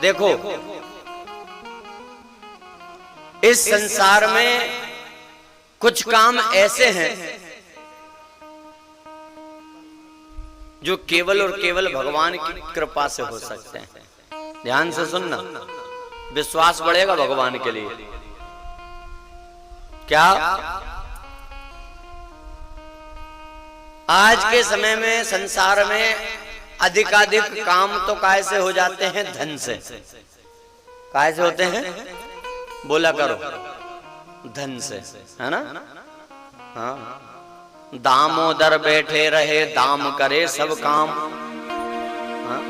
देखो इस संसार में कुछ काम ऐसे हैं जो केवल और केवल भगवान की कृपा से हो सकते हैं। ध्यान से सुनना, विश्वास बढ़ेगा भगवान के लिए। क्या आज के समय में संसार में अधिकाधिक काम तो काहे से हो जाते हैं? धन से। काहे से होते हैं? बोला करो, धन से, है ना? हाँ, दामोदर बैठे रहे, दाम करे सब काम। हाँ?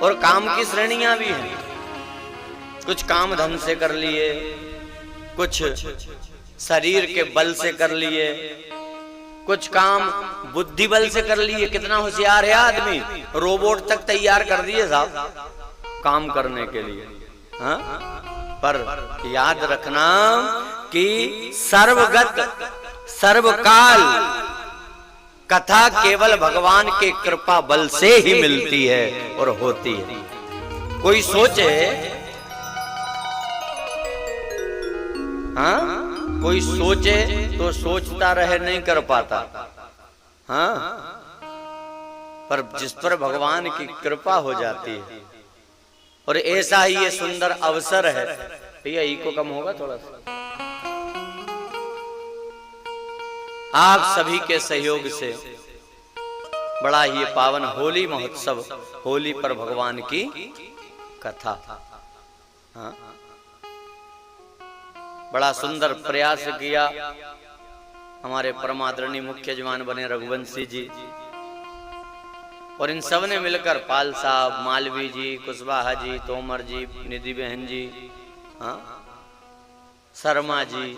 और काम की श्रेणियां भी हैं। कुछ काम धन से कर लिए, कुछ शरीर के बल से कर लिए, कुछ काम बुद्धि बल से कर लिए। कितना होशियार है आदमी, रोबोट तक तैयार कर दिए साहब काम करने के लिए। हाँ? पर याद रखना कि सर्वगत सर्वकाल कथा केवल भगवान के कृपा बल से ही मिलती है और होती है। कोई सोचे, हाँ, कोई सोचे तो सोचता रहे, नहीं कर पाता। हाँ, पर जिस पर भगवान की कृपा हो जाती है, और ऐसा ही ये सुंदर अवसर है। भैया इको कम होगा थोड़ा सा। आप सभी के सहयोग से बड़ा ही पावन होली महोत्सव, होली पर भगवान की कथा, हाँ, बड़ा सुंदर प्रयास किया हमारे परमादरणीय मुख्य जवान बने रघुवंशी जी, और इन सब ने मिलकर पाल साहब, मालवी जी, कुशवाहा जी, तोमर जी, निधि बहन जी, हाँ, शर्मा जी,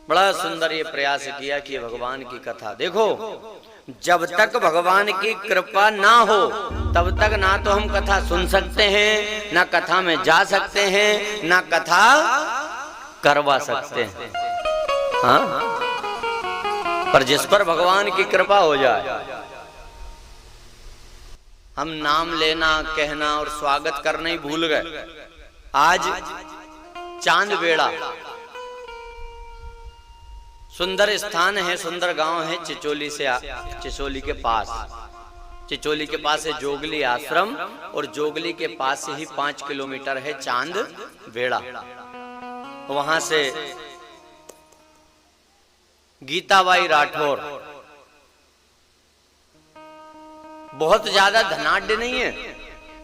बड़ा सुंदर ये प्रयास किया कि भगवान की कथा। देखो जब तक भगवान की कृपा ना हो तब तक ना तो हम कथा सुन सकते हैं, ना कथा में जा सकते हैं, ना कथा करवा सकते हैं। हाँ? पर जिस पर भगवान की कृपा हो जाए, हम नाम लेना, कहना और स्वागत करना ही भूल गए। आज चांद बेड़ा सुंदर स्थान है, सुंदर गांव है, चिचोली के पास। चिचोली के पास है जोगली आश्रम, और जोगली के पास से ही 5 किलोमीटर है चांद बेड़ा। वहां से गीताबाई राठौर बहुत ज्यादा धनाढ्य नहीं है,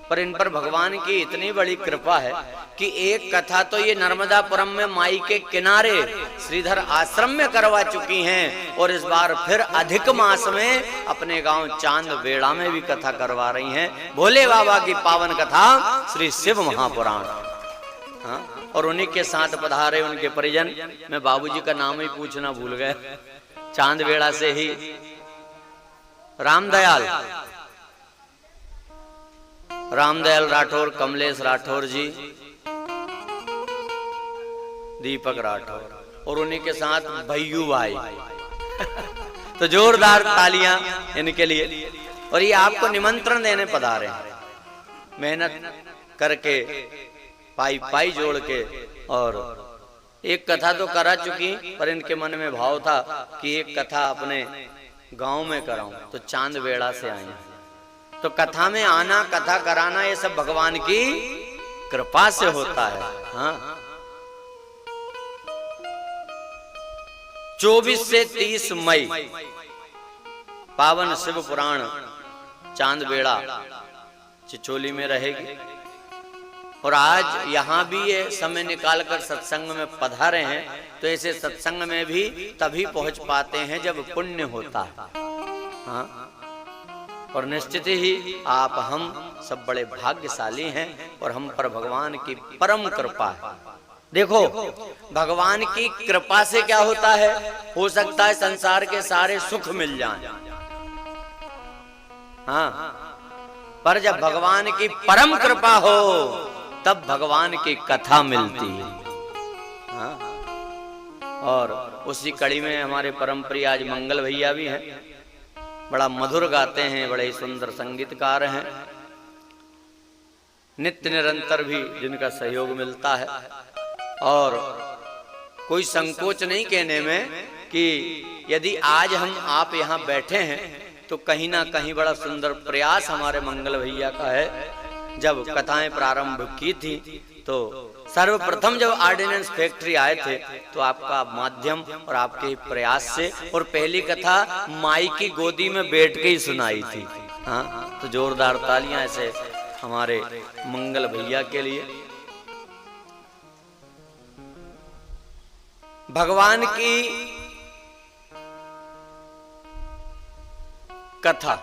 पर इन पर भगवान की इतनी बड़ी कृपा है कि एक कथा तो ये नर्मदापुरम में माई के किनारे श्रीधर आश्रम में करवा चुकी हैं, और इस बार फिर अधिक मास में अपने गांव चांद बेड़ा में भी कथा करवा रही हैं। भोले बाबा की पावन कथा श्री शिव महापुराण। हाँ? और उन्हीं के साथ पधारे उनके परिजन। मैं बाबूजी का नाम ही पूछना भूल गए। चांद बेड़ा से ही रामदयाल राठौर, कमलेश राठौर जी, दीपक राठौर, और उन्हीं के साथ भैयू भाई। तो जोरदार तालियां इनके लिए। और ये आपको निमंत्रण देने पधारे हैं, मेहनत करके, पाई जोड़ के। और एक कथा तो करा चुकी, पर इनके मन में भाव था कि एक कथा अपने गांव में कराऊं, तो चांद बेड़ा से आए। तो कथा में आना, कथा कराना, ये सब भगवान की कृपा से होता है। हाँ? 24 से 30 मई पावन शिव पुराण चांद बेड़ा चिचोली में रहेगी। और आज यहाँ भी ये समय निकालकर सत्संग में पधारे हैं, तो ऐसे सत्संग में भी तभी पहुंच पाते हैं जब पुण्य होता है। हाँ? और निश्चित ही आप हम सब बड़े भाग्यशाली हैं, और हम पर भगवान की परम कृपा है। देखो भगवान की कृपा से क्या होता है, हो सकता है संसार के सारे सुख मिल जाएं। हाँ, पर जब भगवान की परम कृपा हो तब भगवान की कथा मिलती है। हाँ? और उसी कड़ी में हमारे परम प्रिय आज मंगल भैया भी हैं, बड़ा मधुर गाते हैं, बड़े सुंदर संगीतकार हैं। नित्य निरंतर भी जिनका सहयोग मिलता है, और कोई संकोच नहीं कहने में कि यदि आज हम आप यहाँ बैठे हैं तो कहीं ना कहीं बड़ा सुंदर प्रयास हमारे मंगल भैया का है। जब कथाएं प्रारंभ की थी तो सर्वप्रथम जब ऑर्डिनेंस फैक्ट्री आए थे तो आपका माध्यम और आपके प्रयास से, और पहली कथा माई की गोदी में बैठ के ही सुनाई थी। हाँ, तो जोरदार तालियां ऐसे हमारे मंगल भैया के लिए। भगवान की कथा,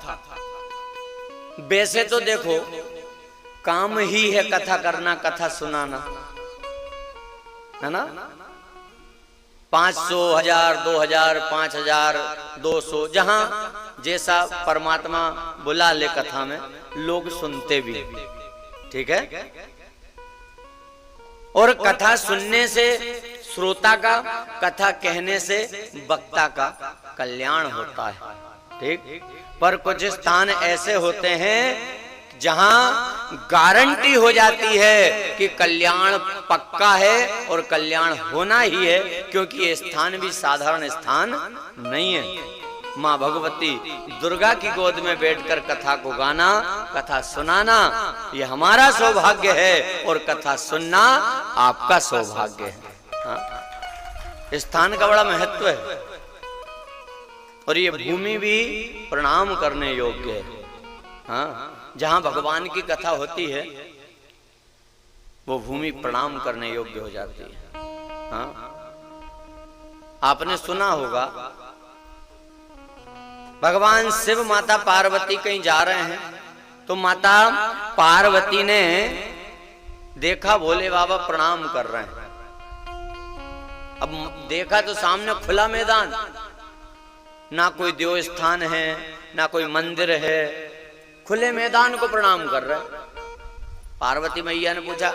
वैसे तो देखो काम ही है कथा करना, कथा सुनाना, है ना। 500, 1000, 2000, 5000, 200, जहां जैसा परमात्मा बुला ले कथा में, लोग सुनते भी, ठीक है। और कथा सुनने से श्रोता का, कथा कहने से वक्ता का कल्याण होता है, ठीक। पर कुछ स्थान ऐसे होते हैं जहां गारंटी हो जाती है कि कल्याण पक्का है और कल्याण होना ही है, क्योंकि ये स्थान भी साधारण स्थान नहीं है। माँ भगवती दुर्गा की गोद में बैठकर कथा को गाना, कथा सुनाना, ये हमारा सौभाग्य है, और कथा सुनना आपका सौभाग्य है। हाँ? स्थान का बड़ा महत्व है, और ये भूमि भी प्रणाम करने योग्य है। हाँ, जहां भगवान की कथा होती है वो भूमि प्रणाम करने योग्य हो जाती है। हाँ, आपने सुना होगा भगवान शिव माता पार्वती कहीं जा रहे हैं तो माता पार्वती ने देखा भोले बाबा प्रणाम कर रहे हैं। अब देखा तो सामने खुला मैदान, ना कोई देव स्थान है ना कोई मंदिर है, खुले मैदान को प्रणाम कर रहे हैं। पार्वती मैया ने पूछा,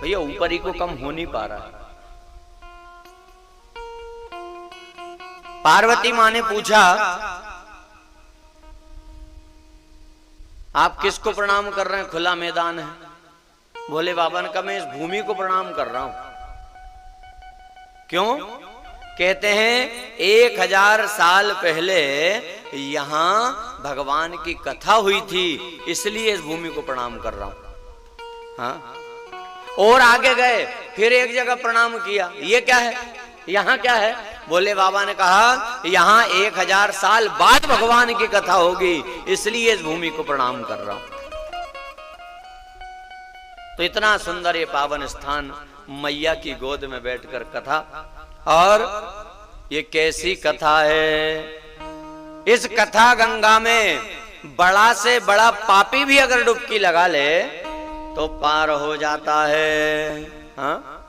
भैया ऊपर ही को कम हो नहीं पा रहा। पार्वती माँ ने पूछा, आप किसको प्रणाम कर रहे हैं, खुला मैदान है। भोले बाबा ने कहा, मैं इस भूमि को प्रणाम कर रहा हूं। क्यों? कहते हैं 1000 साल पहले यहां भगवान की कथा हुई थी, इसलिए इस भूमि को प्रणाम कर रहा हूं। हाँ? और आगे गए, फिर एक जगह प्रणाम किया, ये क्या है, यहां क्या है? भोले बाबा ने कहा, यहां 1000 साल बाद भगवान की कथा होगी, इसलिए इस भूमि को प्रणाम कर रहा हूं। तो इतना सुंदर ये पावन स्थान, मैया की गोद में बैठकर कथा, और ये कैसी कथा है। इस कथा गंगा में बड़ा से बड़ा पापी भी अगर डुबकी लगा ले तो पार हो जाता है। हाँ?